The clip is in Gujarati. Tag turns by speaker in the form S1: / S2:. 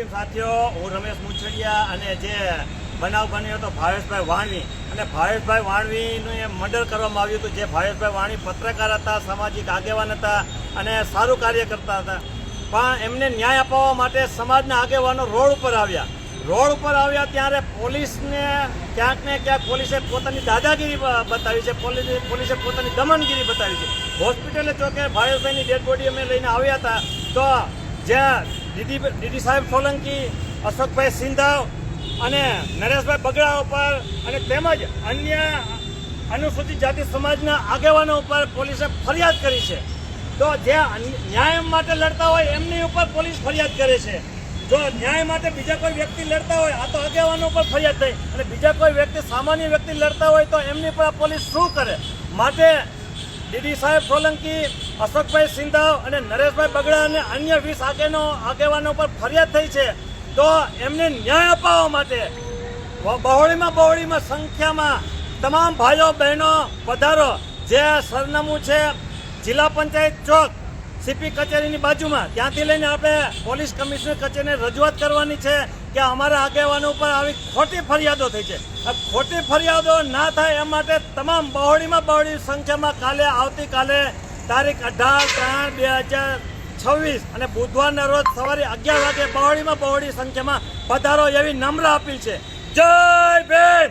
S1: ટીમ સાથીઓ, હું રમેશ મુછડિયા અને જે બનાવ બન્યો હતો ભાવેશભાઈ વાણવી અને ભાવેશભાઈ વાણવીનું મર્ડર કરવામાં આવ્યું હતું. જે ભાવેશભાઈ વાણવી પત્રકાર હતા, સામાજિક આગેવાન હતા અને સારું કાર્ય કરતા હતા, પણ એમને ન્યાય અપાવવા માટે સમાજના આગેવાનો રોડ ઉપર આવ્યા ત્યારે પોલીસને ક્યાંક ને ક્યાંક પોલીસે પોતાની દાદાગીરી બતાવી છે, પોલીસે પોતાની દમનગીરી બતાવી છે. હોસ્પિટલે ચોકે ભાવેશભાઈની ડેડ બોડી અમે લઈને આવ્યા હતા, તો જ્યાં ડીડી સાહેબ સોલંકી, અશોકભાઈ સિંધાવ અને નરેશભાઈ બગડા ઉપર અને તેમજ અન્ય અનુસૂચિત જાતિ સમાજના આગેવાનો ઉપર પોલીસે ફરિયાદ કરી છે. તો જે ન્યાય માટે લડતા હોય એમની ઉપર પોલીસ ફરિયાદ કરે છે. જો ન્યાય માટે બીજા કોઈ વ્યક્તિ લડતા હોય, આ તો આગેવાનો ઉપર ફરિયાદ થઈ, અને બીજા કોઈ વ્યક્તિ સામાન્ય વ્યક્તિ લડતા હોય તો એમની પર પોલીસ શું કરે? માટે ડીડી સાહેબ સોલંકી, અશોકભાઈ સિંધાવ અને નરેશભાઈ બગડા અને અન્ય 20 આગેવાનો પર ફરિયાદ થઈ છે. તો એમને ન્યાય અપાવવા માટે બહોળીમાં સંખ્યામાં તમામ ભાઈઓ બહેનો પધારો. જે સરનામું છે જિલ્લા પંચાયત ચોક, સીપી કચેરીની બાજુમાં, ત્યાંથી લઈને આપણે પોલીસ કમિશનર કચેરીને રજૂઆત કરવાની છે કે અમારા આગેવાનો ઉપર આવી ખોટી ફરિયાદો થઈ છે. ખોટી ફરિયાદો ના થાય એ માટે તમામ બહોળી સંખ્યામાં આવતીકાલે તારીખ 18/3/2026 અને બુધવારના રોજ સવારે 11 વાગે બહોળી સંખ્યામાં પધારો એવી નમ્ર અપીલ છે. જય ભીમ.